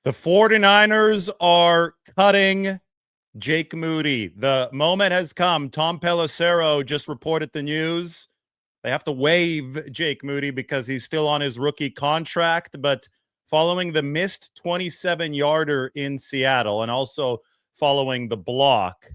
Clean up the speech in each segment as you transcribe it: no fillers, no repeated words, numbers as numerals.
The 49ers are cutting Jake Moody. The moment has come. Tom Pelissero just reported the news. They have to waive Jake Moody because he's still on his rookie contract. But following the missed 27-yarder in Seattle and also following the block,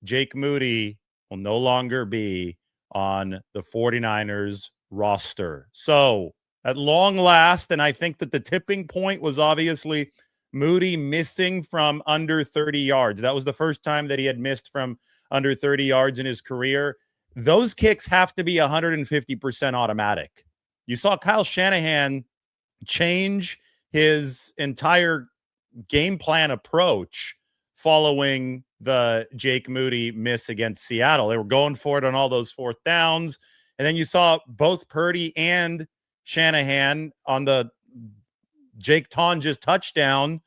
Jake Moody will no longer be on the 49ers roster. So at long last, and I think that the tipping point was obviously Moody missing from under 30 yards. That was the first time that he had missed from under 30 yards in his career. Those kicks have to be 150% automatic. You saw Kyle Shanahan change his entire game plan approach following the Jake Moody miss against Seattle. They were going for it on all those fourth downs. And then you saw both Purdy and Shanahan on the Jake Tonjes touchdown.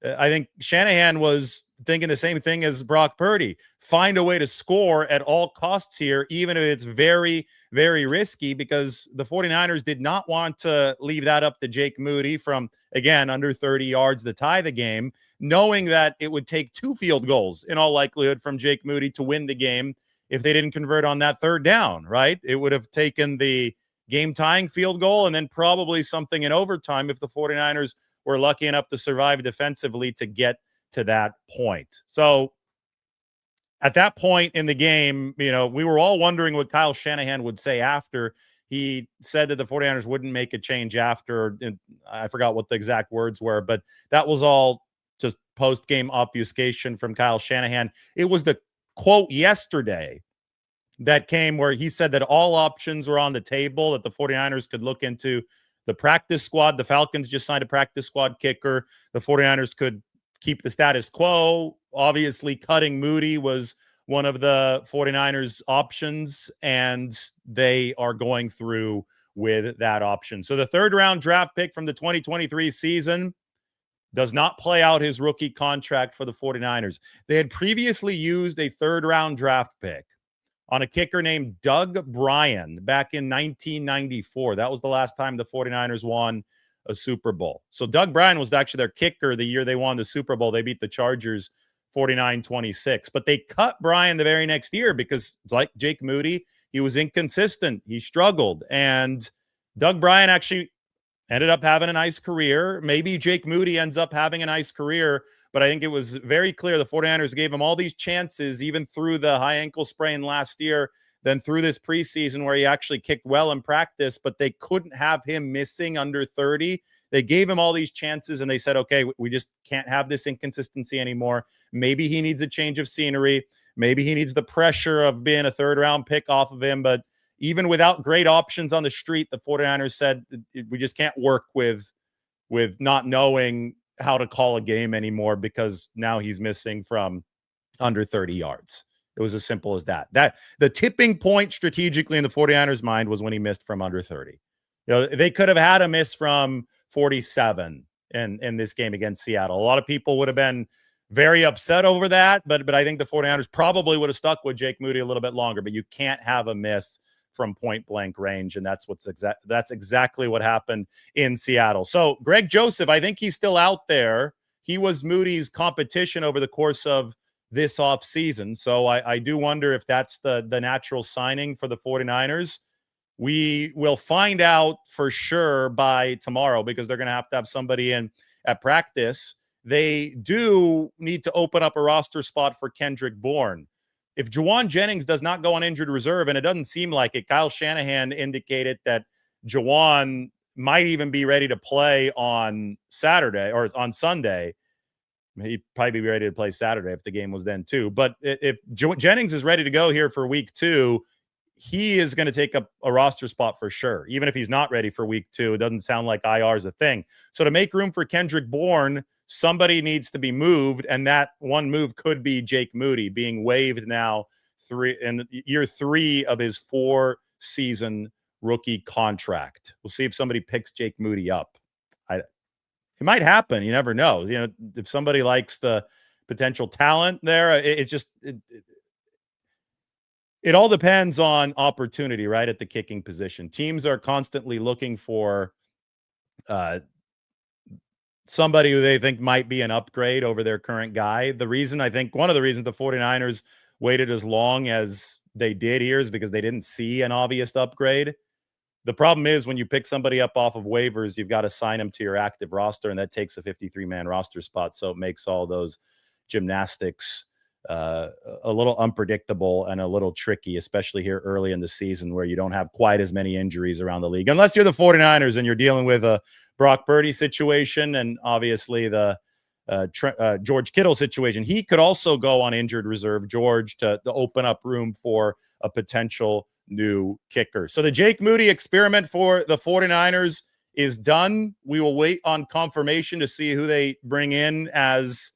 I think Shanahan was thinking the same thing as Brock Purdy. Find a way to score at all costs here, even if it's very, very risky, because the 49ers did not want to leave that up to Jake Moody from, again, under 30 yards to tie the game, knowing that it would take 2 field goals in all likelihood from Jake Moody to win the game if they didn't convert on that third down, right? It would have taken the game-tying field goal and then probably something in overtime if the 49ers were lucky enough to survive defensively to get to that point. So at that point in the game, we were all wondering what Kyle Shanahan would say after. He said that the 49ers wouldn't make a change after. I forgot what the exact words were, but that was all just post-game obfuscation from Kyle Shanahan. It was the quote yesterday that came where he said that all options were on the table, that the 49ers could look into the practice squad. The Falcons just signed a practice squad kicker. The 49ers could keep the status quo. Obviously, cutting Moody was one of the 49ers options, and they are going through with that option. So the third-round draft pick from the 2023 season does not play out his rookie contract for the 49ers. They had previously used a third-round draft pick on a kicker named Doug Bryan back in 1994. That was the last time the 49ers won a Super Bowl. So Doug Bryan was actually their kicker the year they won the Super Bowl. They beat the Chargers 49-26. But they cut Bryan the very next year because, like Jake Moody, he was inconsistent. He struggled. And Doug Bryan actually ended up having a nice career. Maybe Jake Moody ends up having a nice career, but I think it was very clear the 49ers gave him all these chances, even through the high ankle sprain last year, then through this preseason where he actually kicked well in practice, but they couldn't have him missing under 30. They gave him all these chances, and they said, okay, we just can't have this inconsistency anymore. Maybe he needs a change of scenery. Maybe he needs the pressure of being a third-round pick off of him, but even without great options on the street, the 49ers said we just can't work with not knowing how to call a game anymore because now he's missing from under 30 yards. It was as simple as that. That the tipping point strategically in the 49ers' mind was when he missed from under 30. They could have had a miss from 47 in this game against Seattle. A lot of people would have been very upset over that, but I think the 49ers probably would have stuck with Jake Moody a little bit longer, but you can't have a miss from point blank range. And that's exactly what happened in Seattle. So Greg Joseph, I think he's still out there. He was Moody's competition over the course of this offseason. So I do wonder if that's the natural signing for the 49ers. We will find out for sure by tomorrow because they're going to have somebody in at practice. They do need to open up a roster spot for Kendrick Bourne. If Juwan Jennings does not go on injured reserve, and it doesn't seem like it, Kyle Shanahan indicated that Juwan might even be ready to play on Saturday or on Sunday. He'd probably be ready to play Saturday if the game was then too. But if Jennings is ready to go here for week 2, he is going to take up a roster spot for sure. Even if he's not ready for week 2, it doesn't sound like IR is a thing. So to make room for Kendrick Bourne, somebody needs to be moved, and that one move could be Jake Moody being waived now in year 3 of his 4-season rookie contract. We'll see if somebody picks Jake Moody up. It might happen. You never know. If somebody likes the potential talent there, it all depends on opportunity, right, at the kicking position. Teams are constantly looking for somebody who they think might be an upgrade over their current guy. One of the reasons the 49ers waited as long as they did here is because they didn't see an obvious upgrade. The problem is when you pick somebody up off of waivers, you've got to sign them to your active roster, and that takes a 53-man roster spot. So it makes all those gymnastics a little unpredictable and a little tricky, especially here early in the season where you don't have quite as many injuries around the league. Unless you're the 49ers and you're dealing with a Brock Purdy situation and obviously the George Kittle situation. He could also go on injured reserve, George, to open up room for a potential new kicker. So the Jake Moody experiment for the 49ers is done. We will wait on confirmation to see who they bring in as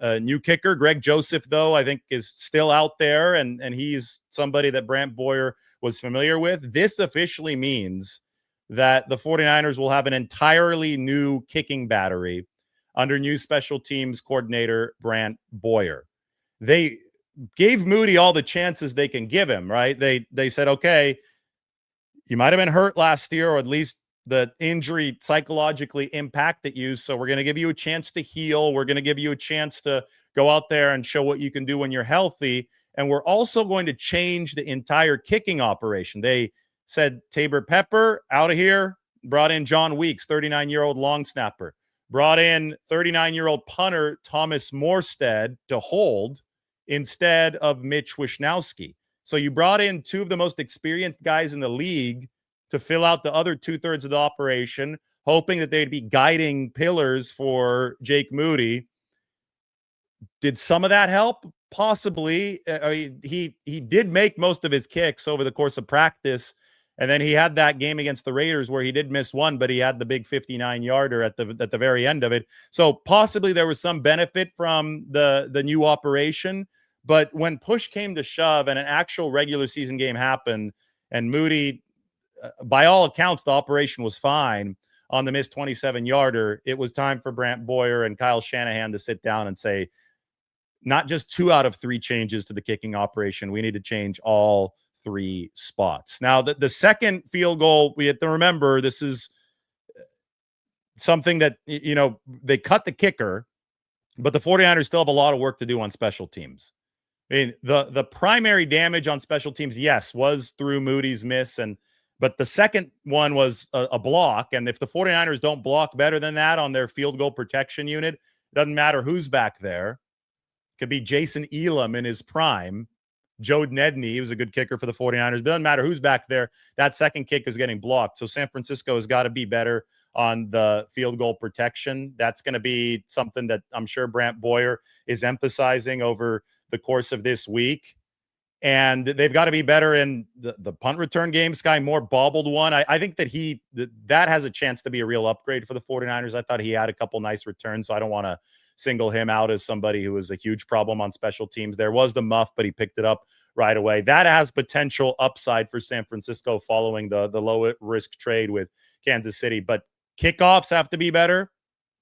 a new kicker. Greg Joseph, though, I think is still out there, and he's somebody that Brant Boyer was familiar with. This officially means that the 49ers will have an entirely new kicking battery under new special teams coordinator Brant Boyer. They gave Moody all the chances they can give him, right? They said, okay, you might have been hurt last year, or at least the injury psychologically impacted you. So we're going to give you a chance to heal. We're going to give you a chance to go out there and show what you can do when you're healthy. And we're also going to change the entire kicking operation. They said Tabor Pepper out of here, brought in John Weeks, 39-year-old long snapper, brought in 39-year-old punter Thomas Morstead to hold instead of Mitch Wishnowsky. So you brought in two of the most experienced guys in the league to fill out the other 2/3 of the operation, hoping that they'd be guiding pillars for Jake Moody. Did some of that help? Possibly. I mean, he did make most of his kicks over the course of practice, and then he had that game against the Raiders where he did miss one, but he had the big 59-yarder at the very end of it. So possibly there was some benefit from the new operation. But when push came to shove and an actual regular season game happened, and Moody, by all accounts, the operation was fine on the missed 27-yarder, it was time for Brant Boyer and Kyle Shanahan to sit down and say, not just 2 out of 3 changes to the kicking operation. We need to change all 3 spots. Now, the second field goal, we have to remember, this is something that, they cut the kicker, but the 49ers still have a lot of work to do on special teams. I mean, the primary damage on special teams, yes, was through Moody's miss, but the second one was a block. And if the 49ers don't block better than that on their field goal protection unit, it doesn't matter who's back there. It could be Jason Elam in his prime. Joe Nedney, he was a good kicker for the 49ers. It doesn't matter who's back there. That second kick is getting blocked. So San Francisco has got to be better on the field goal protection. That's going to be something that I'm sure Brant Boyer is emphasizing over the course of this week. And they've got to be better in the punt return game. Sky Moore bobbled one. I think that has a chance to be a real upgrade for the 49ers. I thought he had a couple nice returns, so I don't want to single him out as somebody who was a huge problem on special teams. There was the muff, but he picked it up right away. That has potential upside for San Francisco following the low risk trade with Kansas City. But kickoffs have to be better.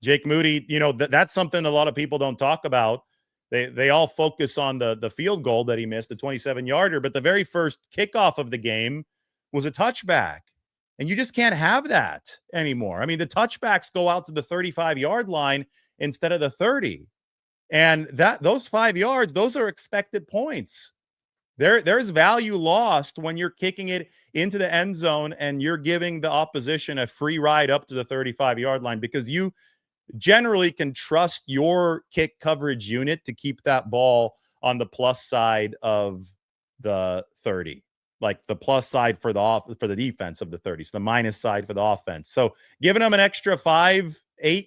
Jake Moody, that's something a lot of people don't talk about. They all focus on the field goal that he missed, the 27-yarder, but the very first kickoff of the game was a touchback. And you just can't have that anymore. I mean, the touchbacks go out to the 35-yard line instead of the 30. And those 5 yards, those are expected points. There's value lost when you're kicking it into the end zone and you're giving the opposition a free ride up to the 35-yard line, because you generally can trust your kick coverage unit to keep that ball on the plus side of the 30, like the plus side for the defense of the 30, so the minus side for the offense. So giving them an extra 5-8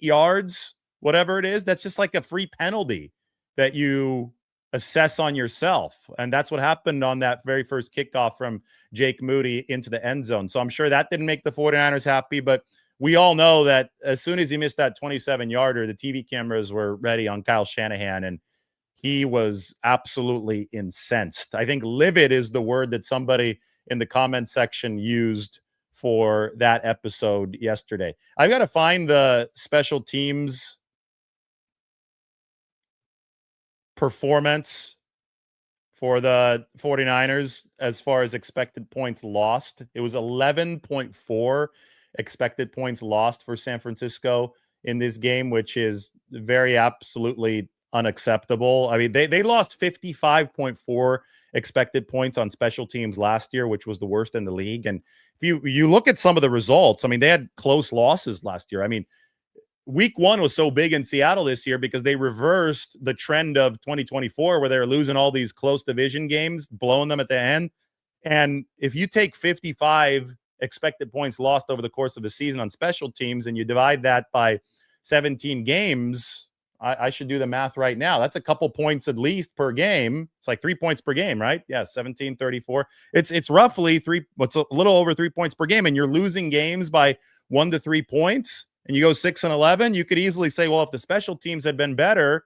yards, whatever it is, that's just like a free penalty that you assess on yourself. And that's what happened on that very first kickoff from Jake Moody into the end zone. So I'm sure that didn't make the 49ers happy, but we all know that as soon as he missed that 27-yarder, the TV cameras were ready on Kyle Shanahan, and he was absolutely incensed. I think livid is the word that somebody in the comment section used for that episode yesterday. I've got to find the special teams performance for the 49ers as far as expected points lost. It was 11.4 expected points lost for San Francisco in this game, which is very absolutely unacceptable. I mean, they lost 55.4 expected points on special teams last year, which was the worst in the league. And if you look at some of the results, I mean, they had close losses last year. I mean, week one was so big in Seattle this year because they reversed the trend of 2024 where they were losing all these close division games, blowing them at the end. And if you take 55 expected points lost over the course of a season on special teams and you divide that by 17 games, I should do the math right now. That's a couple points at least per game. It's like 3 points per game, right? Yeah, 17, 34. It's roughly what's a little over 3 points per game, and you're losing games by 1 to 3 points, and you go 6-11. You could easily say, well, if the special teams had been better,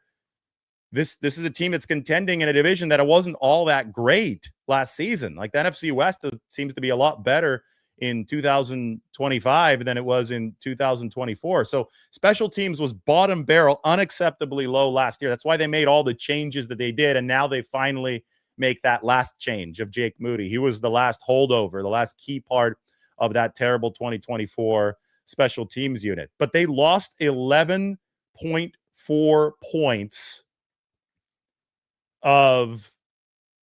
this is a team that's contending in a division that it wasn't all that great last season. Like the NFC West seems to be a lot better in 2025 than it was in 2024. So special teams was bottom barrel, unacceptably low last year. That's why they made all the changes that they did. And now they finally make that last change of Jake Moody. He was the last holdover, the last key part of that terrible 2024 special teams unit. But they lost 11.4 points of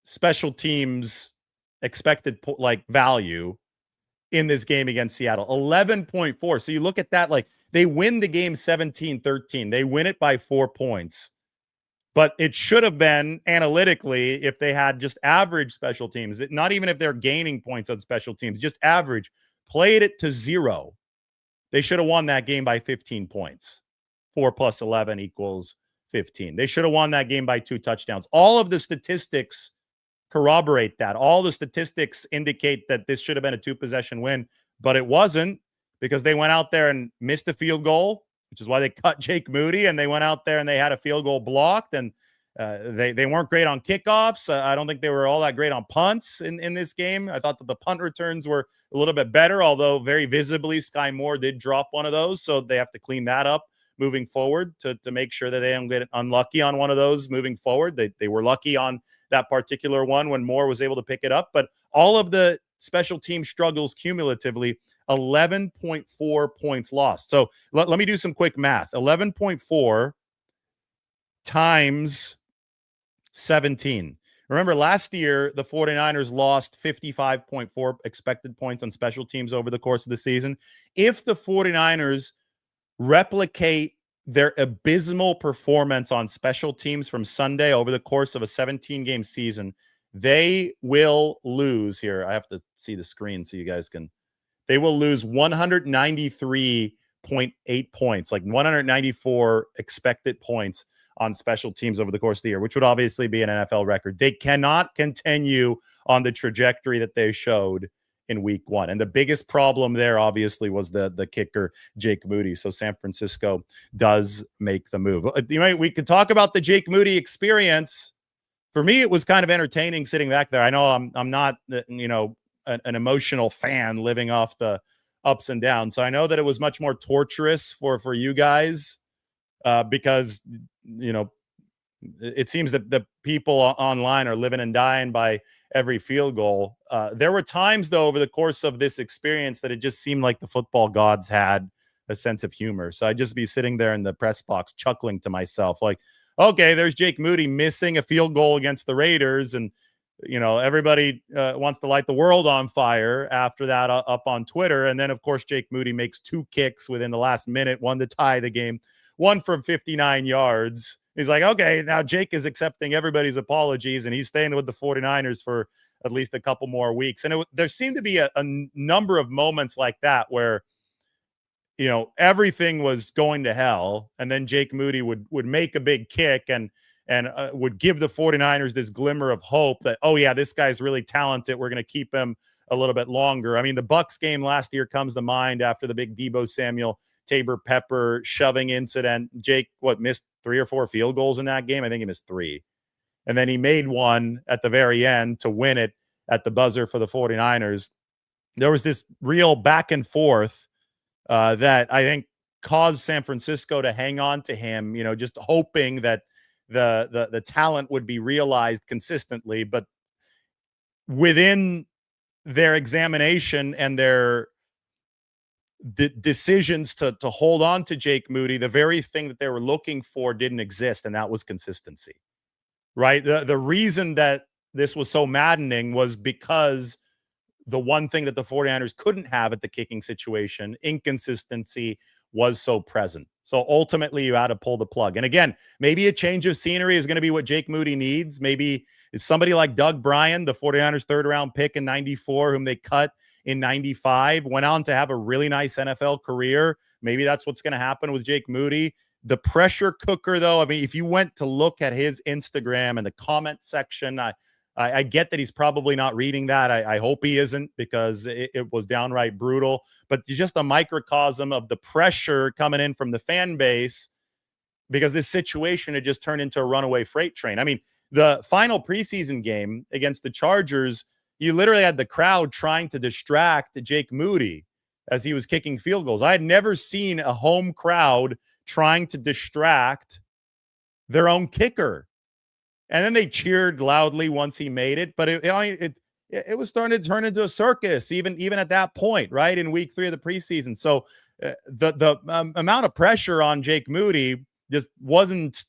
special teams expected value in this game against Seattle. 11.4. So you look at that, like they win the game 17-13. They win it by 4 points. But it should have been analytically if they had just average special teams, not even if they're gaining points on special teams, just average, played it to 0. They should have won that game by 15 points. 4 plus 11 equals 15. They should have won that game by 2 touchdowns. All of the statistics corroborate that. All the statistics indicate that this should have been a 2-possession win, but it wasn't because they went out there and missed a field goal, which is why they cut Jake Moody, and they went out there and they had a field goal blocked, and they weren't great on kickoffs. I don't think they were all that great on punts in this game. I thought that the punt returns were a little bit better, although very visibly Sky Moore did drop one of those, so they have to clean that up moving forward to make sure that they don't get unlucky on one of those moving forward. They were lucky on that particular one when Moore was able to pick it up. But all of the special team struggles cumulatively, 11.4 points lost. So let me do some quick math. 11.4 times 17. Remember, last year, the 49ers lost 55.4 expected points on special teams over the course of the season. If the 49ers replicate their abysmal performance on special teams from Sunday over the course of a 17-game season, they will lose here. I have to see the screen so you guys can. They will lose 193.8 points, like 194 expected points on special teams over the course of the year, which would obviously be an NFL record. They cannot continue on the trajectory that they showed in week one. And the biggest problem there obviously was the kicker, Jake Moody. So San Francisco does make the move. We could talk about the Jake Moody experience. For me, it was kind of entertaining sitting back there. I know I'm not, an emotional fan living off the ups and downs. So I know that it was much more torturous for you guys because, it seems that the people online are living and dying by every field goal. There were times, though, over the course of this experience that it just seemed like the football gods had a sense of humor. So I'd just be sitting there in the press box chuckling to myself like, okay, there's Jake Moody missing a field goal against the Raiders. And, everybody wants to light the world on fire after that up on Twitter. And then, of course, Jake Moody makes 2 kicks within the last minute, one to tie the game, one from 59 yards. He's like, okay, now Jake is accepting everybody's apologies, and he's staying with the 49ers for at least a couple more weeks. And there seemed to be a number of moments like that where, everything was going to hell, and then Jake Moody would make a big kick and would give the 49ers this glimmer of hope that, oh, yeah, this guy's really talented. We're going to keep him a little bit longer. I mean, the Bucs game last year comes to mind after the big Deebo Samuel, Tabor Pepper shoving incident. Jake, missed 3 or 4 field goals in that game? I think he missed 3. And then he made one at the very end to win it at the buzzer for the 49ers. There was this real back and forth that I think caused San Francisco to hang on to him, just hoping that the talent would be realized consistently. But within their examination and their decisions to hold on to Jake Moody, the very thing that they were looking for didn't exist, and that was consistency, right? The reason that this was so maddening was because the one thing that the 49ers couldn't have at the kicking situation, inconsistency, was so present. So ultimately, you had to pull the plug. And again, maybe a change of scenery is going to be what Jake Moody needs. Maybe it's somebody like Doug Bryan, the 49ers third round pick in 94, whom they cut in 95, went on to have a really nice NFL career. Maybe that's what's going to happen with Jake Moody. The pressure cooker, though, I mean, if you went to look at his Instagram and the comment section, I get that he's probably not reading that. I hope he isn't, because it was downright brutal. But just a microcosm of the pressure coming in from the fan base, because this situation had just turned into a runaway freight train. I mean, the final preseason game against the Chargers, you literally had the crowd trying to distract Jake Moody as he was kicking field goals. I had never seen a home crowd trying to distract their own kicker. And then they cheered loudly once he made it, but it was starting to turn into a circus, even at that point, right, in week 3 of the preseason. So the amount of pressure on Jake Moody just wasn't,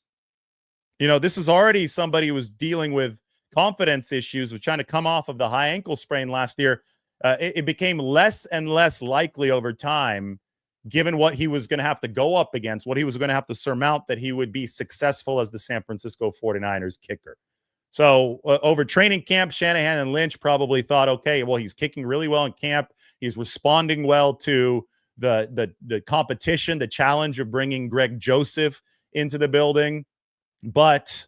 this is already somebody who was dealing with confidence issues, was trying to come off of the high ankle sprain last year. It became less and less likely over time, given what he was going to have to go up against, what he was going to have to surmount, that he would be successful as the San Francisco 49ers kicker. So over training camp, Shanahan and Lynch probably thought, okay, well, he's kicking really well in camp. He's responding well to the competition, the challenge of bringing Greg Joseph into the building. But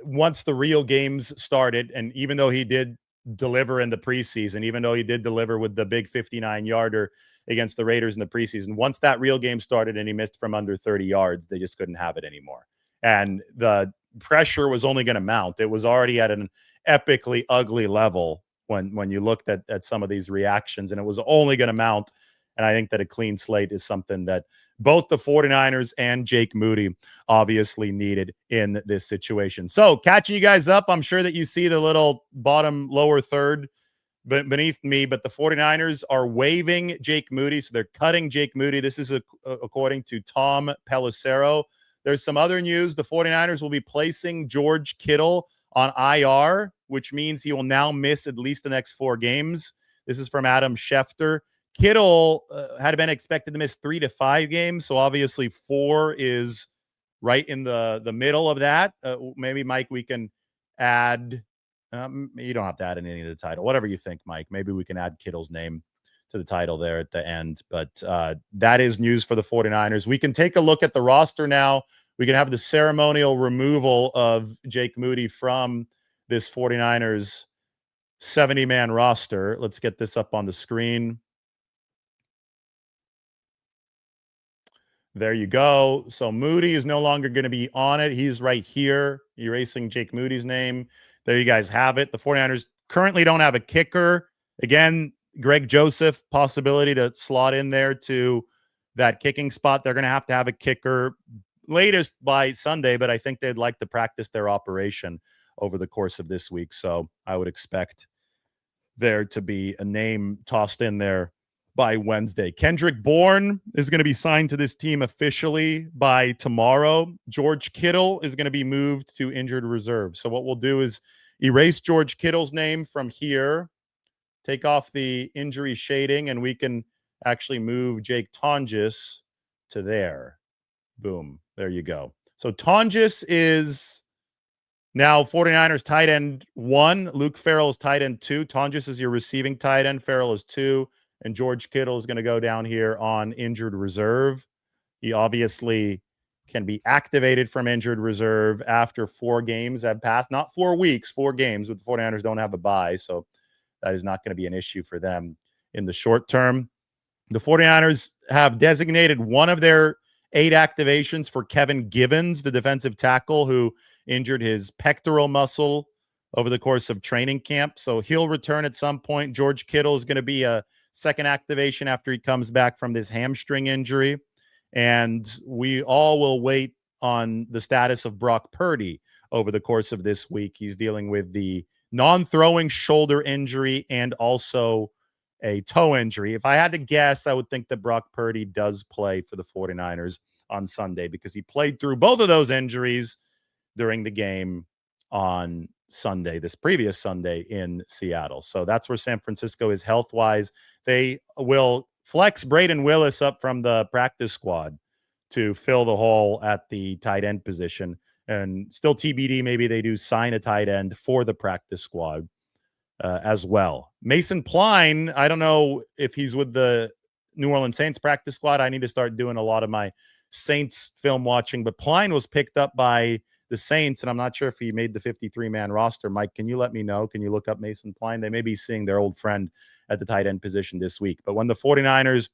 once the real games started, and even though he did deliver in the preseason, even though he did deliver with the big 59-yarder against the Raiders in the preseason, once that real game started and he missed from under 30 yards, they just couldn't have it anymore. And the pressure was only going to mount. It was already at an epically ugly level when you looked at some of these reactions, and it was only going to mount. And I think that a clean slate is something that both the 49ers and Jake Moody obviously needed in this situation. So catching you guys up, I'm sure that you see the little bottom lower third beneath me, but the 49ers are waiving Jake Moody. So they're cutting Jake Moody. This is according to Tom Pelissero. There's some other news. The 49ers will be placing George Kittle on IR, which means he will now miss at least the next 4 games. This is from Adam Schefter. Kittle had been expected to miss 3 to 5 games, so obviously 4 is right in the middle of that. Maybe, Mike, we can add you don't have to add anything to the title. Whatever you think, Mike. Maybe we can add Kittle's name to the title there at the end. But that is news for the 49ers. We can take a look at the roster now. We can have the ceremonial removal of Jake Moody from this 49ers 70-man roster. Let's get this up on the screen. There you go. So Moody is no longer going to be on it. He's right here, erasing Jake Moody's name. There you guys have it. The 49ers currently don't have a kicker. Again, Greg Joseph, possibility to slot in there to that kicking spot. They're going to have a kicker latest by Sunday, but I think they'd like to practice their operation over the course of this week. So I would expect there to be a name tossed in there by Wednesday. Kendrick Bourne is going to be signed to this team officially by tomorrow. George Kittle is going to be moved to injured reserve. So what we'll do is erase George Kittle's name from here, take off the injury shading, and we can actually move Jake Tonjes to there. Boom. There you go. So Tonjes is now 49ers tight end 1. Luke Farrell is tight end 2. Tonjes is your receiving tight end. Farrell is 2. And George Kittle is going to go down here on injured reserve. He obviously can be activated from injured reserve after 4 games have passed. Not 4 weeks, 4 games. But the 49ers don't have a bye, so that is not going to be an issue for them in the short term. The 49ers have designated one of their 8 activations for Kevin Givens, the defensive tackle who injured his pectoral muscle over the course of training camp. So he'll return at some point. George Kittle is going to be a second activation after he comes back from this hamstring injury. And we all will wait on the status of Brock Purdy over the course of this week. He's dealing with the non-throwing shoulder injury and also a toe injury. If I had to guess, I would think that Brock Purdy does play for the 49ers on Sunday because he played through both of those injuries during the game on Sunday, this previous Sunday in Seattle. So that's where San Francisco is health-wise. They will flex Braden Willis up from the practice squad to fill the hole at the tight end position. And still TBD, maybe they do sign a tight end for the practice squad as well. Mason Pline, I don't know if he's with the New Orleans Saints practice squad. I need to start doing a lot of my Saints film watching, but Pline was picked up by the Saints, and I'm not sure if he made the 53-man roster. Mike, can you let me know? Can you look up Mason Pline? They may be seeing their old friend at the tight end position this week. But when the 49ers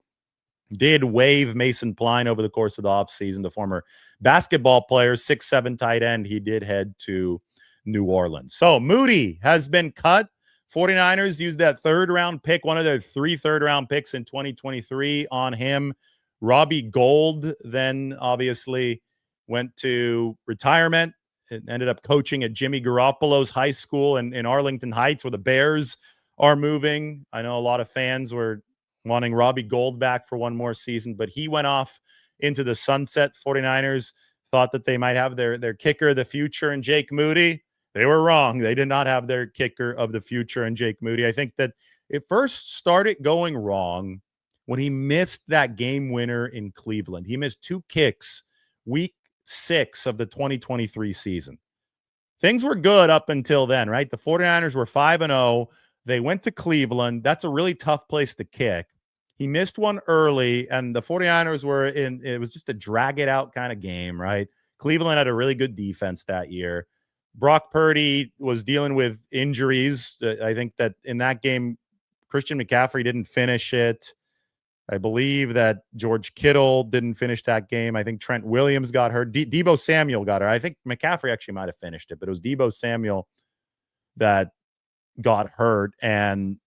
did waive Mason Pline over the course of the offseason, the former basketball player, 6'7" tight end, he did head to New Orleans. So Moody has been cut. 49ers used that third-round pick, one of their 3 third-round picks in 2023 on him. Robbie Gould then obviously went to retirement. It ended up coaching at Jimmy Garoppolo's high school in Arlington Heights, where the Bears are moving. I know a lot of fans were wanting Robbie Gould back for one more season, but he went off into the sunset. 49ers thought that they might have their kicker of the future in Jake Moody. They were wrong. They did not have their kicker of the future in Jake Moody. I think that it first started going wrong when he missed that game winner in Cleveland. He missed 2 kicks week 6 of the 2023 season. Things were good up until then, right? The 49ers were 5-0. They went to Cleveland. That's a really tough place to kick. He missed one early, and the 49ers were in, it was just a drag it out kind of game, right? Cleveland had a really good defense that year. Brock Purdy was dealing with injuries. I think that in that game, Christian McCaffrey didn't finish it. I believe that George Kittle didn't finish that game. I think Trent Williams got hurt. Deebo Samuel got hurt. I think McCaffrey actually might have finished it, but it was Deebo Samuel that got hurt. And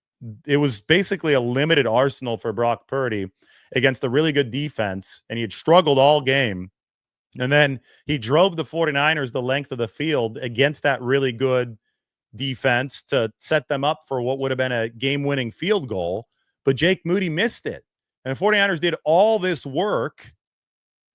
it was basically a limited arsenal for Brock Purdy against a really good defense, and he had struggled all game. And then he drove the 49ers the length of the field against that really good defense to set them up for what would have been a game-winning field goal. But Jake Moody missed it. And the 49ers did all this work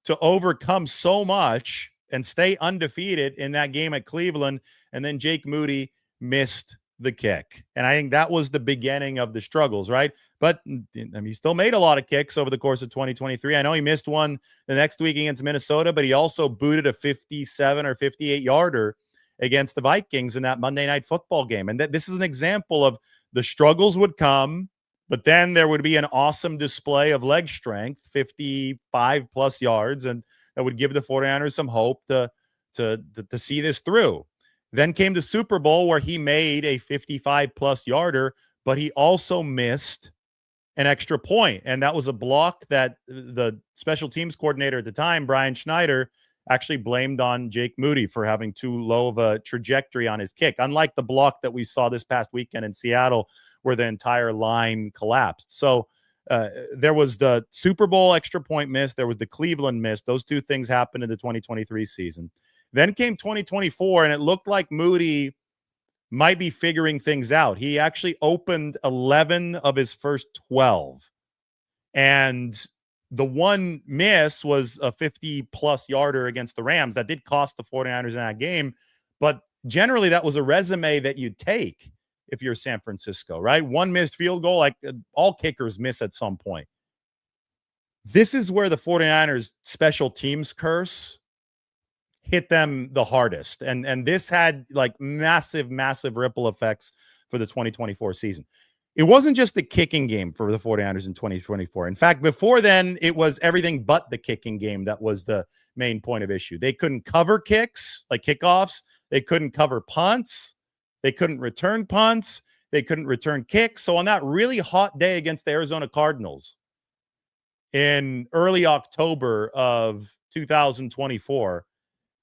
to overcome so much and stay undefeated in that game at Cleveland. And then Jake Moody missed the kick. And I think that was the beginning of the struggles, right? But I mean, he still made a lot of kicks over the course of 2023. I know he missed one the next week against Minnesota, but he also booted a 57 or 58-yarder against the Vikings in that Monday Night Football game. And this is an example of the struggles would come, but then there would be an awesome display of leg strength, 55-plus yards, and that would give the 49ers some hope to see this through. Then came the Super Bowl where he made a 55-plus yarder, but he also missed an extra point. And that was a block that the special teams coordinator at the time, Brian Schneider, actually blamed on Jake Moody for having too low of a trajectory on his kick, unlike the block that we saw this past weekend in Seattle where the entire line collapsed. So there was the Super Bowl extra point miss. There was the Cleveland miss. Those two things happened in the 2023 season. Then came 2024, and it looked like Moody might be figuring things out. He actually opened 11 of his first 12. And the one miss was a 50-plus yarder against the Rams. That did cost the 49ers in that game. But generally, that was a resume that you'd take if you're San Francisco, right? One missed field goal, like all kickers miss at some point. This is where the 49ers special teams curse hit them the hardest. And this had like massive ripple effects for the 2024 season. It wasn't just the kicking game for the 49ers in 2024. In fact, before then, it was everything but the kicking game that was the main point of issue. They couldn't cover kicks, like kickoffs. They couldn't cover punts. They couldn't return punts. They couldn't return kicks. So on that really hot day against the Arizona Cardinals in early October of 2024,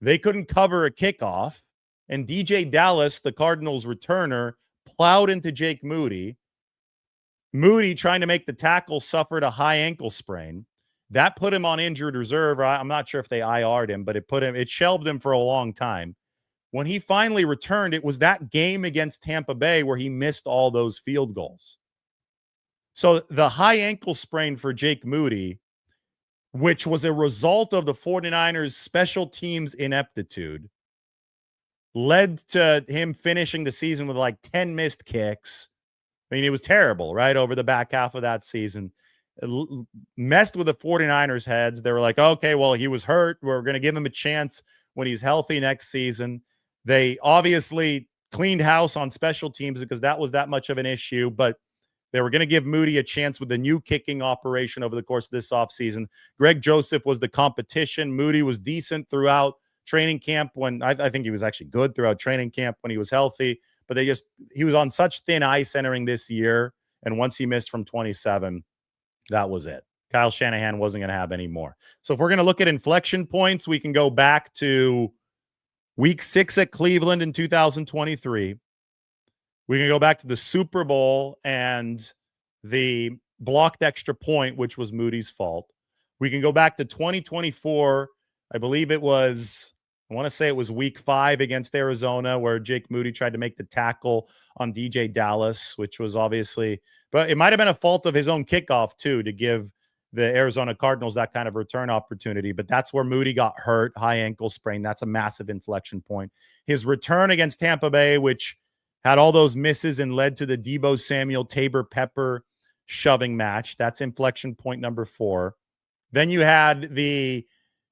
they couldn't cover a kickoff, and DJ Dallas, the Cardinals returner, plowed into Jake Moody. Moody, trying to make the tackle, suffered a high ankle sprain. That put him on injured reserve. I'm not sure if they IR'd him, but it shelved him for a long time. When he finally returned, it was that game against Tampa Bay where he missed all those field goals. So the high ankle sprain for Jake Moody, which was a result of the 49ers special teams ineptitude, led to him finishing the season with like 10 missed kicks. I mean, it was terrible, right? Over the back half of that season. Messed with the 49ers heads. They were like, okay, well, he was hurt. We're going to give him a chance when he's healthy next season. They obviously cleaned house on special teams because that was that much of an issue, but they were going to give Moody a chance with the new kicking operation over the course of this offseason. Greg Joseph was the competition. Moody was decent throughout training camp when I think he was actually good throughout training camp when he was healthy, but he was on such thin ice entering this year. And once he missed from 27, that was it. Kyle Shanahan wasn't going to have any more. So if we're going to look at inflection points, we can go back to week 6 at Cleveland in 2023. We can go back to the Super Bowl and the blocked extra point, which was Moody's fault. We can go back to 2024. I believe I want to say it was week 5 against Arizona where Jake Moody tried to make the tackle on DJ Dallas, which was obviously, but it might have been a fault of his own kickoff too, to give the Arizona Cardinals that kind of return opportunity. But that's where Moody got hurt, high ankle sprain. That's a massive inflection point. His return against Tampa Bay, which had all those misses and led to the Deebo Samuel, Tabor Pepper shoving match. That's inflection point number 4. Then you had the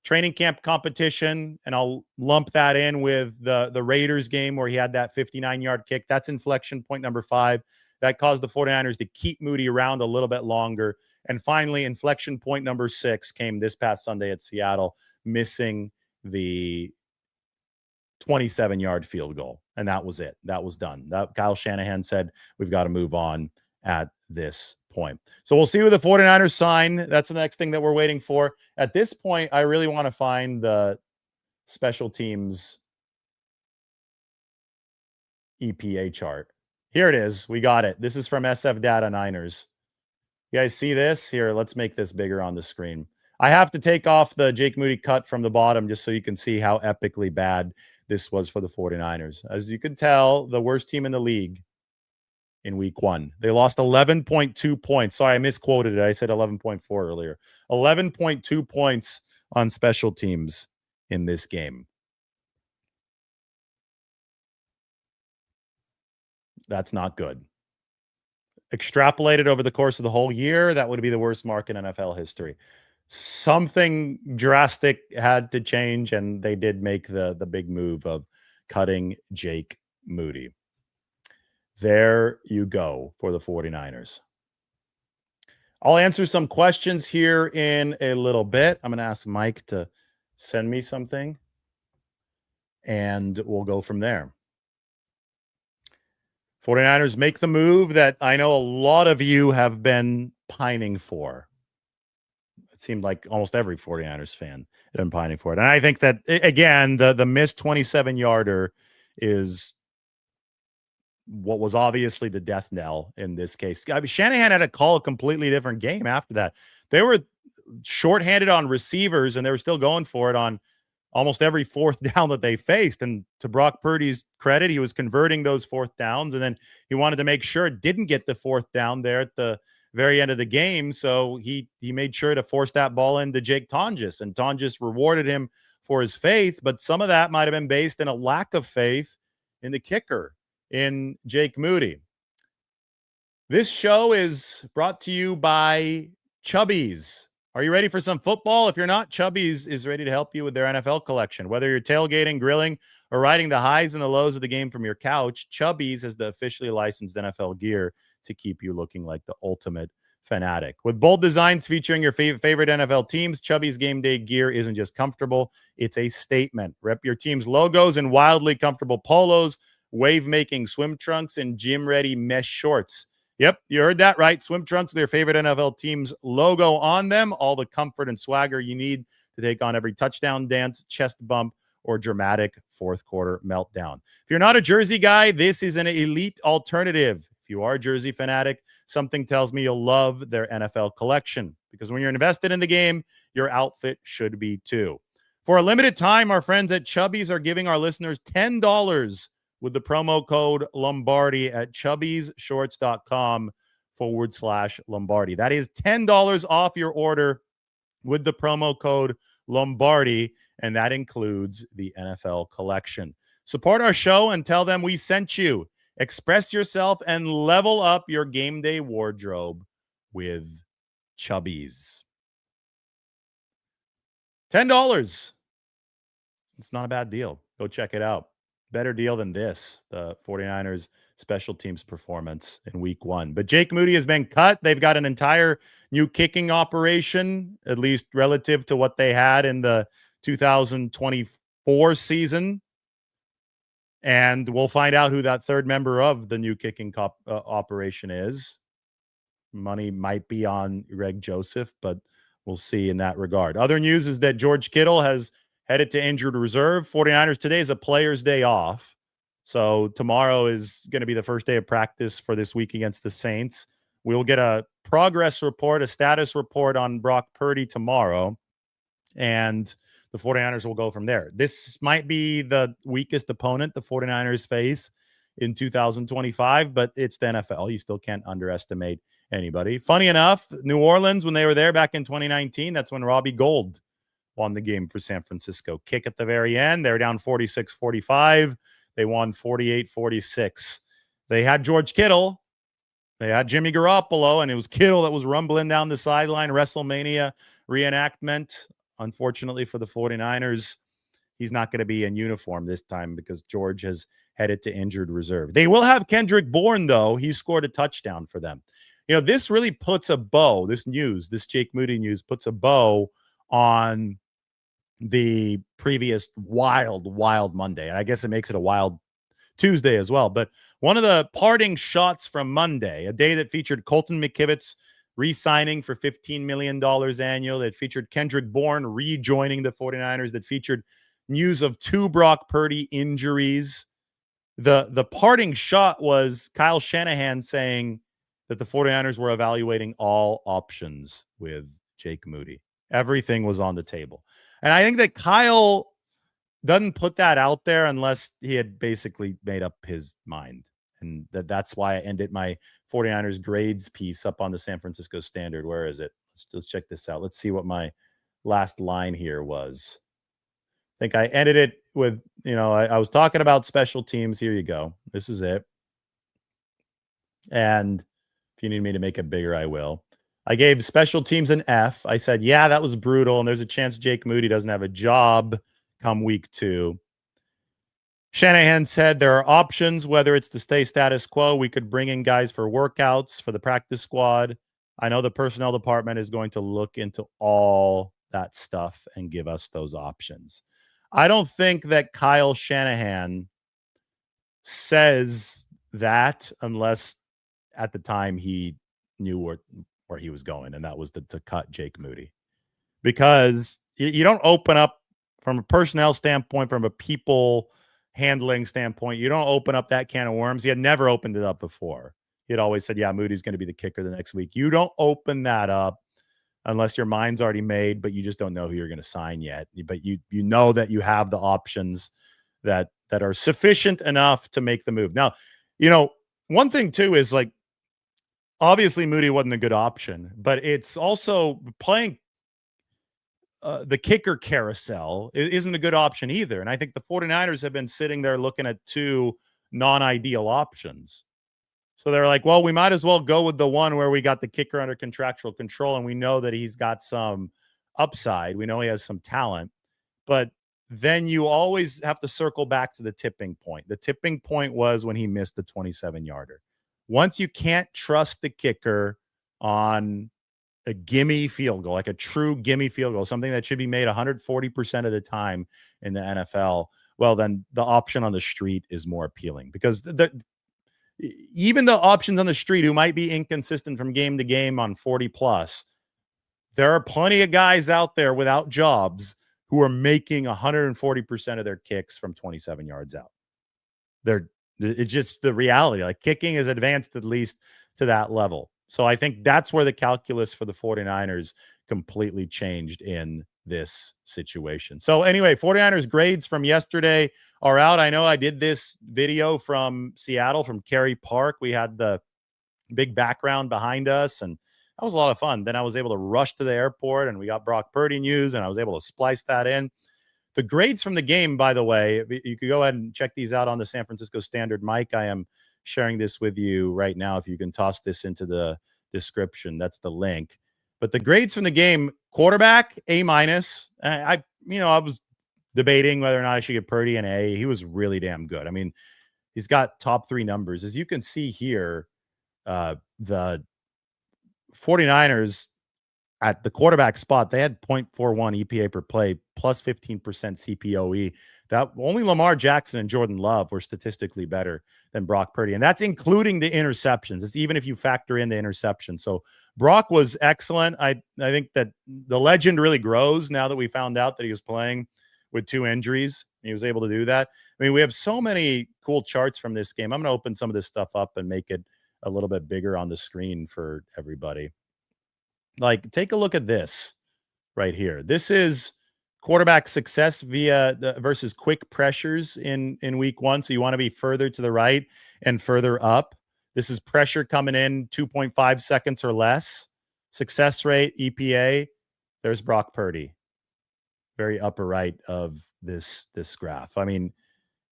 training camp competition, and I'll lump that in with the Raiders game where he had that 59-yard kick. That's inflection point number 5. That caused the 49ers to keep Moody around a little bit longer. And finally, inflection point number 6 came this past Sunday at Seattle, missing the 27-yard field goal. And that was it. That was done. Kyle Shanahan said, we've got to move on at this point. So we'll see who the 49ers sign. That's the next thing that we're waiting for. At this point, I really want to find the special teams EPA chart. Here it is. We got it. This is from SF Data Niners. You guys see this? Here, let's make this bigger on the screen. I have to take off the Jake Moody cut from the bottom just so you can see how epically bad this was for the 49ers. As you can tell, the worst team in the league in week 1. They lost 11.2 points. Sorry, I misquoted it. I said 11.4 earlier. 11.2 points on special teams in this game. That's not good. Extrapolated over the course of the whole year, that would be the worst mark in NFL history. Something drastic had to change, and they did make the big move of cutting Jake Moody. There you go for the 49ers. I'll answer some questions here in a little bit. I'm going to ask Mike to send me something, and we'll go from there. 49ers make the move that I know a lot of you have been pining for. It seemed like almost every 49ers fan had been pining for it. And I think that, again, the missed 27-yarder is what was obviously the death knell in this case. I mean, Shanahan had to call a completely different game after that. They were shorthanded on receivers, and they were still going for it on almost every fourth down that they faced. And to Brock Purdy's credit, he was converting those fourth downs, and then he wanted to make sure it didn't get the fourth down there at the very end of the game. So he made sure to force that ball into Jake Tonjes, and Tonjes rewarded him for his faith. But some of that might have been based in a lack of faith in the kicker, in Jake Moody. This show is brought to you by Chubby's. Are you ready for some football? If you're not, Chubby's is ready to help you with their NFL collection. Whether you're tailgating, grilling, or riding the highs and the lows of the game from your couch, Chubby's is the officially licensed NFL gear to keep you looking like the ultimate fanatic. With bold designs featuring your favorite NFL teams, Chubby's game day gear isn't just comfortable, it's a statement. Rep your team's logos in wildly comfortable polos, wave-making swim trunks, and gym-ready mesh shorts. Yep, you heard that right. Swim trunks with your favorite NFL team's logo on them. All the comfort and swagger you need to take on every touchdown dance, chest bump, or dramatic fourth quarter meltdown. If you're not a jersey guy, this is an elite alternative. If you are a jersey fanatic, something tells me you'll love their NFL collection, because when you're invested in the game, your outfit should be too. For a limited time, our friends at Chubby's are giving our listeners $10 with the promo code Lombardi at chubbysshorts.com Lombardi. That is $10 off your order with the promo code Lombardi, and that includes the NFL collection. Support our show and tell them we sent you. Express yourself and level up your game day wardrobe with Chubbies. $10. It's not a bad deal. Go check it out. Better deal than this, the 49ers special teams performance in week 1. But Jake Moody has been cut. They've got an entire new kicking operation, at least relative to what they had in the 2024 season. And we'll find out who that third member of the new kicking operation is. Money might be on Greg Joseph, but we'll see in that regard. Other news is that George Kittle has headed to injured reserve. 49ers today is a player's day off. So tomorrow is going to be the first day of practice for this week against the Saints. We'll get a progress report, a status report on Brock Purdy tomorrow. And the 49ers will go from there. This might be the weakest opponent the 49ers face in 2025, but it's the NFL. You still can't underestimate anybody. Funny enough, New Orleans, when they were there back in 2019, that's when Robbie Gould won the game for San Francisco. Kick at the very end. They were down 46-45. They won 48-46. They had George Kittle. They had Jimmy Garoppolo, and it was Kittle that was rumbling down the sideline. WrestleMania reenactment. Unfortunately for the 49ers, he's not going to be in uniform this time because George has headed to injured reserve. They will have Kendrick Bourne, though. He scored a touchdown for them. You know, this really puts a bow, this Jake Moody news puts a bow on the previous wild Monday. And I guess it makes it a wild Tuesday as well. But one of the parting shots from Monday, a day that featured Colton McKivitz re-signing for $15 million annual, that featured Kendrick Bourne rejoining the 49ers, that featured news of 2 Brock Purdy injuries. The parting shot was Kyle Shanahan saying that the 49ers were evaluating all options with Jake Moody. Everything was on the table. And I think that Kyle doesn't put that out there unless he had basically made up his mind. And that's why I ended my 49ers grades piece up on the San Francisco Standard. Where is it? Let's check this out. Let's see what my last line here was. I think I ended it with, I was talking about special teams. Here you go. This is it. And if you need me to make it bigger, I will. I gave special teams an F. I said, yeah, that was brutal. And there's a chance Jake Moody doesn't have a job come week 2. Shanahan said there are options, whether it's to stay status quo. We could bring in guys for workouts for the practice squad. I know the personnel department is going to look into all that stuff and give us those options. I don't think that Kyle Shanahan says that unless at the time he knew where he was going, and that was to cut Jake Moody. Because you don't open up from a personnel standpoint, from a people handling standpoint, you don't open up that can of worms. He had never opened it up before. He had always said, yeah, Moody's going to be the kicker the next week. You don't open that up unless your mind's already made, but you just don't know who you're going to sign yet. But you know that you have the options that are sufficient enough to make the move. Now, one thing too is like, obviously Moody wasn't a good option, but it's also playing the kicker carousel isn't a good option either. And I think the 49ers have been sitting there looking at 2 non-ideal options. So they're like, well, we might as well go with the one where we got the kicker under contractual control and we know that he's got some upside. We know he has some talent. But then you always have to circle back to the tipping point. The tipping point was when he missed the 27-yarder. Once you can't trust the kicker on a gimme field goal, like a true gimme field goal, something that should be made 140% of the time in the NFL, well, then the option on the street is more appealing, because even the options on the street who might be inconsistent from game to game on 40 plus, there are plenty of guys out there without jobs who are making 140% of their kicks from 27 yards out. It's just the reality. Like, kicking is advanced at least to that level. So I think that's where the calculus for the 49ers completely changed in this situation. So anyway, 49ers grades from yesterday are out. I know I did this video from Seattle, from Kerry Park. We had the big background behind us, and that was a lot of fun. Then I was able to rush to the airport, and we got Brock Purdy news, and I was able to splice that in. The grades from the game, by the way, you could go ahead and check these out on the San Francisco Standard. Mike, I am sharing this with you right now. If you can toss this into the description, that's the link. But the grades from the game: quarterback, A minus. I was debating whether or not I should give Purdy an A. He was really damn good. I mean, he's got top 3 numbers. As you can see here, the 49ers at the quarterback spot, they had 0.41 EPA per play, plus 15% CPOE. That only Lamar Jackson and Jordan Love were statistically better than Brock Purdy. And that's including the interceptions. It's even if you factor in the interceptions. So Brock was excellent. I think that the legend really grows now that we found out that he was playing with 2 injuries. He was able to do that. I mean, we have so many cool charts from this game. I'm going to open some of this stuff up and make it a little bit bigger on the screen for everybody. Like, take a look at this right here. This is quarterback success versus quick pressures in week 1. So you want to be further to the right and further up. This is pressure coming in 2.5 seconds or less. Success rate, EPA. There's Brock Purdy. Very upper right of this graph. I mean,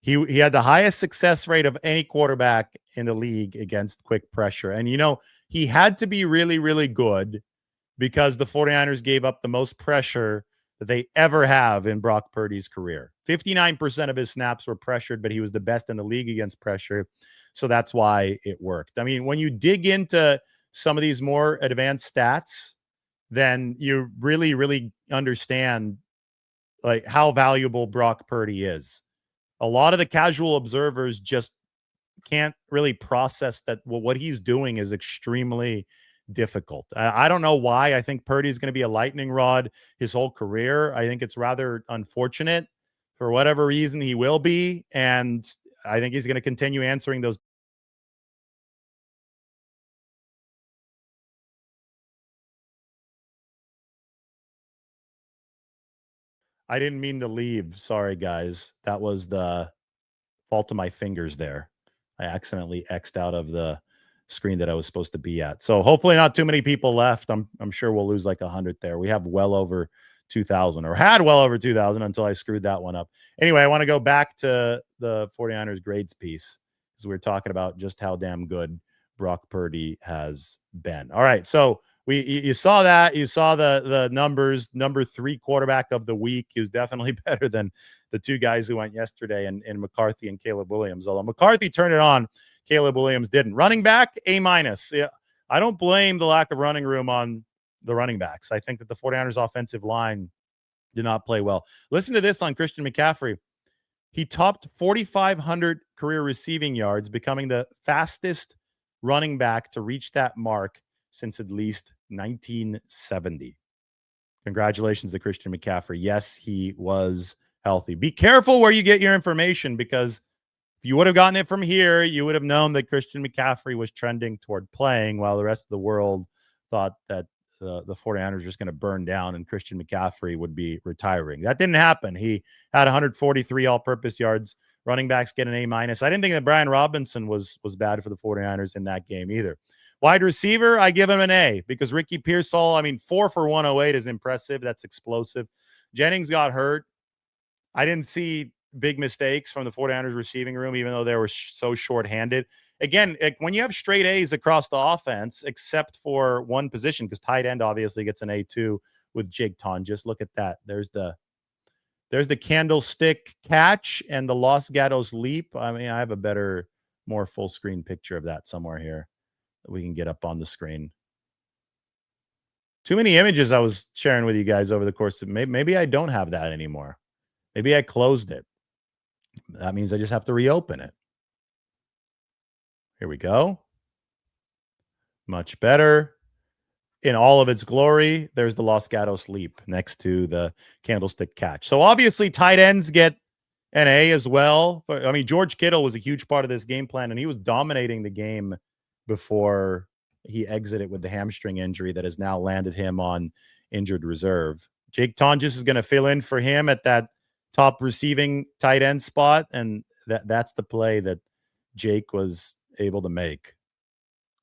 he had the highest success rate of any quarterback in the league against quick pressure. And, he had to be really, really good because the 49ers gave up the most pressure that they ever have in Brock Purdy's career. 59% of his snaps were pressured, but he was the best in the league against pressure. So that's why it worked. I mean, when you dig into some of these more advanced stats, then you really, really understand like how valuable Brock Purdy is. A lot of the casual observers just can't really process that what he's doing is extremely difficult. I don't know why. I think Purdy is going to be a lightning rod his whole career. I think it's rather unfortunate. For whatever reason, he will be. And I think he's going to continue answering those. I didn't mean to leave. Sorry, guys. That was the fault of my fingers there. I accidentally X'd out of the screen that I was supposed to be at. So hopefully not too many people left. I'm sure we'll lose like 100 there. We have well over 2,000 or had well over 2,000 until I screwed that one up. Anyway, I want to go back to the 49ers grades piece because we were talking about just how damn good Brock Purdy has been. All right. So you saw that. You saw the numbers. Number 3 quarterback of the week. He was definitely better than the 2 guys who went yesterday in McCarthy and Caleb Williams. Although McCarthy turned it on, Caleb Williams didn't. Running back, A minus. Yeah, I don't blame the lack of running room on the running backs. I think that the 49ers offensive line did not play well. Listen to this on Christian McCaffrey. He topped 4,500 career receiving yards, becoming the fastest running back to reach that mark since at least 1970. Congratulations to Christian McCaffrey. Yes, he was healthy. Be careful where you get your information because if you would have gotten it from here, you would have known that Christian McCaffrey was trending toward playing while the rest of the world thought that the 49ers were just going to burn down and Christian McCaffrey would be retiring. That didn't happen. He had 143 all-purpose yards. Running backs get an A minus. I didn't think that Brian Robinson was bad for the 49ers in that game either. Wide receiver, I give him an A because Ricky Pearsall, 4 for 108 is impressive. That's explosive. Jennings got hurt. I didn't see big mistakes from the 49ers receiving room, even though they were so shorthanded. Again, when you have straight A's across the offense, except for one position, because tight end obviously gets an A2 with Jake Tonjes. Look at that. There's the candlestick catch and the Los Gatos leap. I have a better, more full screen picture of that somewhere here that we can get up on the screen. Too many images I was sharing with you guys over the course of maybe I don't have that anymore. Maybe I closed it. That means I just have to reopen it. Here we go. Much better. In all of its glory, there's the Los Gatos leap next to the candlestick catch. So obviously tight ends get an A as well. George Kittle was a huge part of this game plan, and he was dominating the game before he exited with the hamstring injury that has now landed him on injured reserve. Jake Tonjes is going to fill in for him at that top receiving tight end spot, and that's the play that Jake was able to make.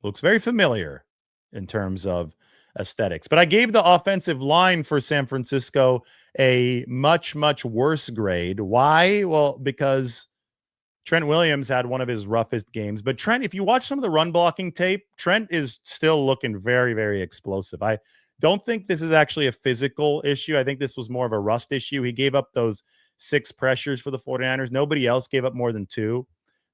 Looks very familiar in terms of aesthetics. But I gave the offensive line for San Francisco a much, much worse grade. Why? Well, because Trent Williams had one of his roughest games. But Trent, if you watch some of the run blocking tape, Trent is still looking very, very explosive. I don't think this is actually a physical issue. I think this was more of a rust issue. He gave up those 6 pressures for the 49ers. Nobody else gave up more than 2.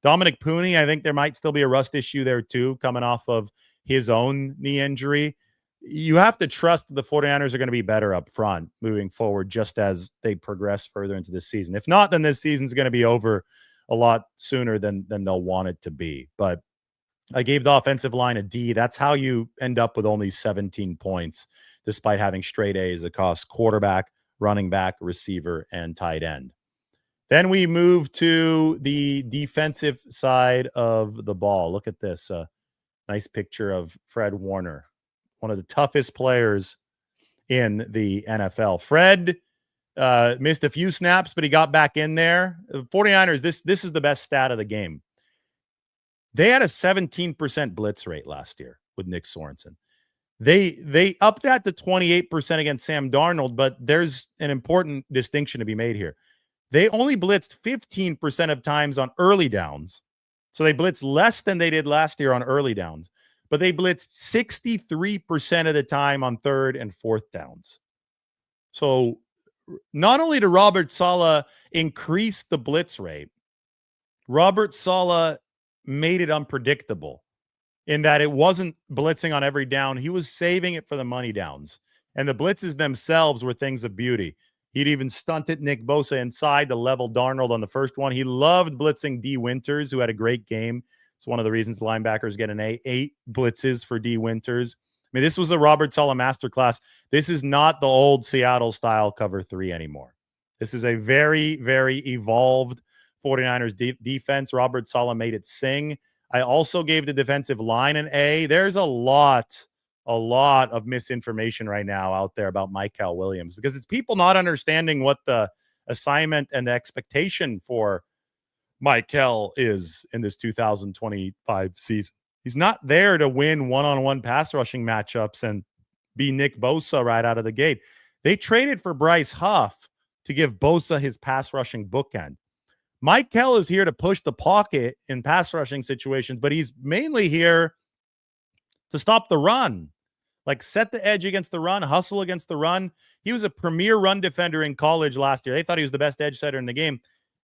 Dominic Pooney, I think there might still be a rust issue there too, coming off of his own knee injury. You have to trust that the 49ers are going to be better up front moving forward just as they progress further into this season. If not, then this season's going to be over a lot sooner than they'll want it to be. But I gave the offensive line a D. That's how you end up with only 17 points, despite having straight A's across quarterback, running back, receiver, and tight end. Then we move to the defensive side of the ball. Look at this. Nice picture of Fred Warner, one of the toughest players in the NFL. Fred missed a few snaps, but he got back in there. 49ers, this is the best stat of the game. They had a 17% blitz rate last year with Nick Sorensen. They upped that to 28% against Sam Darnold, but there's an important distinction to be made here. They only blitzed 15% of times on early downs. So they blitzed less than they did last year on early downs, but they blitzed 63% of the time on third and fourth downs. So not only did Robert Saleh increase the blitz rate, Robert Saleh made it unpredictable in that it wasn't blitzing on every down. He was saving it for the money downs. And the blitzes themselves were things of beauty. He'd even stunted Nick Bosa inside to level Darnold on the first one. He loved blitzing D. Winters, who had a great game. It's one of the reasons the linebackers get an A. 8 blitzes for D. Winters. I mean, this was a Robert Saleh masterclass. This is not the old Seattle-style cover 3 anymore. This is a very, very evolved 49ers defense. Robert Saleh made it sing. I also gave the defensive line an A. There's a lot of misinformation right now out there about Mykel Williams because it's people not understanding what the assignment and the expectation for Mykel is in this 2025 season. He's not there to win one-on-one pass rushing matchups and be Nick Bosa right out of the gate. They traded for Bryce Huff to give Bosa his pass rushing bookend. Mykel is here to push the pocket in pass rushing situations, but he's mainly here to stop the run, like set the edge against the run, hustle against the run. He was a premier run defender in college last year. They thought he was the best edge setter in the game.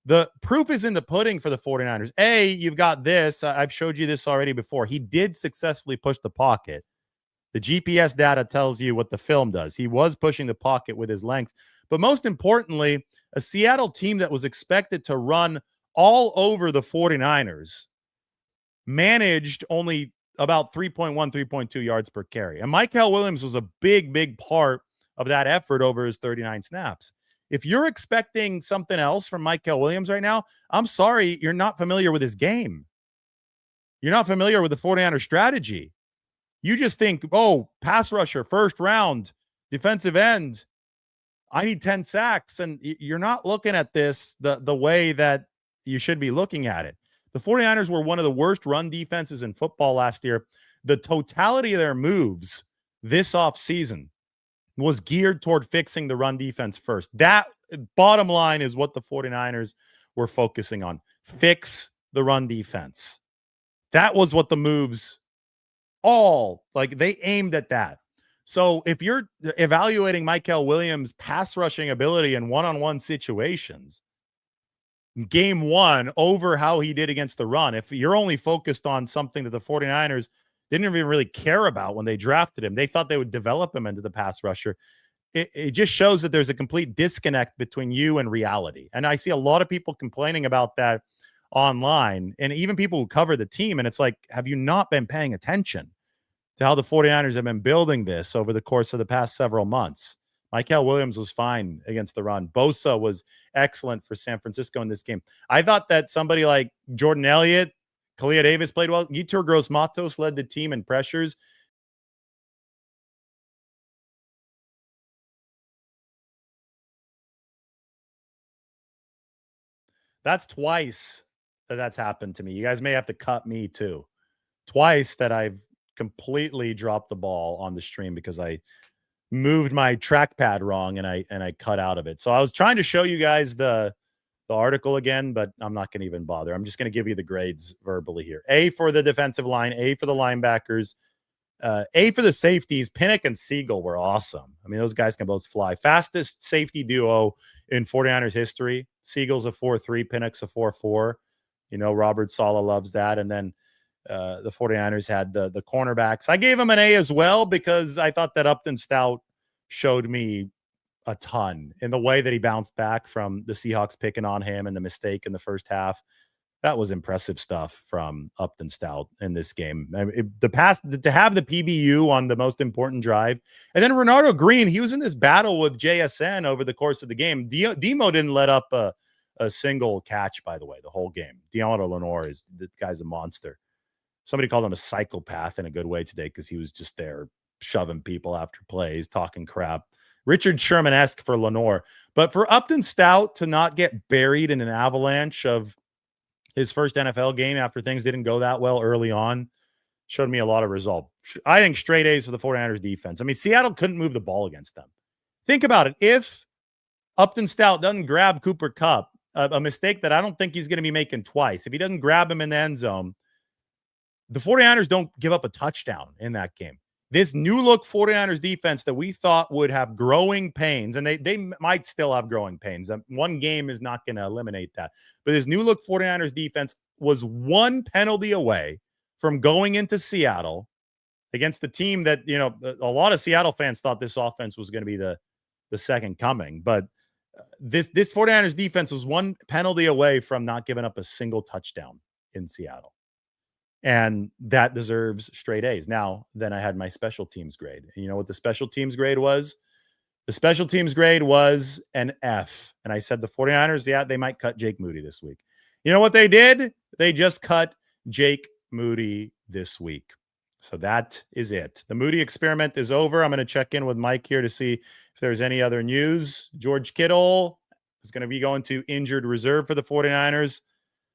The proof is in the pudding for the 49ers. A, you've got this. I've showed you this already before. He did successfully push the pocket. The GPS data tells you what the film does. He was pushing the pocket with his length. But most importantly, a Seattle team that was expected to run all over the 49ers managed only about 3.1, 3.2 yards per carry. And Mykel Williams was a big, big part of that effort over his 39 snaps. If you're expecting something else from Mykel Williams right now, I'm sorry, you're not familiar with his game. You're not familiar with the 49ers strategy. You just think, oh, pass rusher, first round, defensive end, I need 10 sacks. And you're not looking at this the way that you should be looking at it. The 49ers were one of the worst run defenses in football last year. The totality of their moves this offseason was geared toward fixing the run defense first. That bottom line is what the 49ers were focusing on. Fix the run defense. That was what the moves they aimed at that. So if you're evaluating Mykel Williams' pass rushing ability in one-on-one situations, game one over how he did against the run, if you're only focused on something that the 49ers didn't even really care about when they drafted him, they thought they would develop him into the pass rusher. It just shows that there's a complete disconnect between you and reality. And I see a lot of people complaining about that online, and even people who cover the team. And it's like, have you not been paying attention to how the 49ers have been building this over the course of the past several months? Mykel Williams was fine against the run. Bosa was excellent for San Francisco in this game. I thought that somebody like Jordan Elliott, Kalia Davis played well. Yetur Gross-Matos led the team in pressures. That's twice that's happened to me. You guys may have to cut me too. Twice that I've completely dropped the ball on the stream because I moved my trackpad wrong and I cut out of it. So I was trying to show you guys the article again, but I'm not going to even bother. I'm just going to give you the grades verbally here. A for the defensive line, A for the linebackers, A for the safeties. Pinnock and Siegel were awesome. I mean, those guys can both fly. Fastest safety duo in 49ers history. Siegel's a 4.3, Pinnock's a 4.4. You know, Robert Saleh loves that. And then the 49ers had the cornerbacks. I gave them an A as well because I thought that Upton Stout showed me a ton in the way that he bounced back from the Seahawks picking on him and the mistake in the first half. That was impressive stuff from Upton Stout in this game. I mean, to have the PBU on the most important drive. And then Renardo Green, he was in this battle with JSN over the course of the game. Demo didn't let up a single catch, by the way, the whole game. Deontay Lenore the guy's a monster. Somebody called him a psychopath in a good way today because he was just there shoving people after plays, talking crap. Richard Sherman-esque for Lenore. But for Upton Stout to not get buried in an avalanche of his first NFL game after things didn't go that well early on showed me a lot of resolve. I think straight A's for the 49ers defense. I mean, Seattle couldn't move the ball against them. Think about it. If Upton Stout doesn't grab Cooper Kupp, a mistake that I don't think he's going to be making twice, if he doesn't grab him in the end zone, the 49ers don't give up a touchdown in that game. This new look 49ers defense that we thought would have growing pains, and they might still have growing pains. One game is not going to eliminate that. But this new look 49ers defense was one penalty away from going into Seattle against the team that, you know, a lot of Seattle fans thought this offense was going to be the second coming. But this 49ers defense was one penalty away from not giving up a single touchdown in Seattle. And that deserves straight A's. Now, then I had my special teams grade. And you know what the special teams grade was? The special teams grade was an F. And I said the 49ers, yeah, they might cut Jake Moody this week. You know what they did? They just cut Jake Moody this week. So that is it. The Moody experiment is over. I'm going to check in with Mike here to see if there's any other news. George Kittle is going to be going to injured reserve for the 49ers.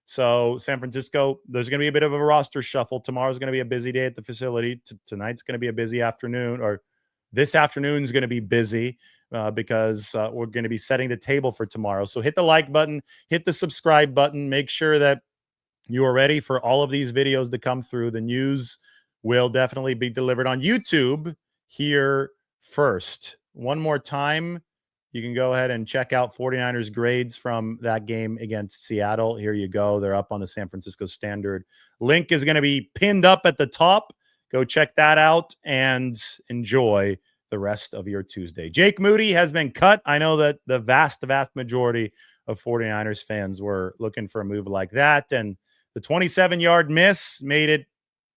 So San Francisco, there's going to be a bit of a roster shuffle. Tomorrow's going to be a busy day at the facility. Tonight's going to be a busy afternoon, or this afternoon is going to be busy because we're going to be setting the table for tomorrow. So hit the like button, hit the subscribe button. Make sure that you are ready for all of these videos to come through. The news will definitely be delivered on YouTube here first. One more time. You can go ahead and check out 49ers grades from that game against Seattle. Here you go. They're up on the San Francisco Standard. Link is going to be pinned up at the top. Go check that out and enjoy the rest of your Tuesday. Jake Moody has been cut. I know that the vast majority of 49ers fans were looking for a move like that. And the 27-yard miss made it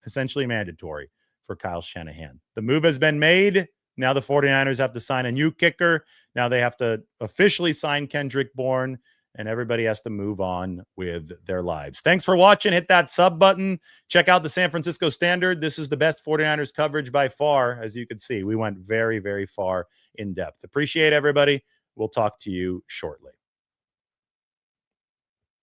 essentially mandatory for Kyle Shanahan. The move has been made. Now the 49ers have to sign a new kicker. Now they have to officially sign Kendrick Bourne, and everybody has to move on with their lives. Thanks for watching. Hit that sub button. Check out the San Francisco Standard. This is the best 49ers coverage by far. As you can see, we went very, very far in depth. Appreciate everybody. We'll talk to you shortly.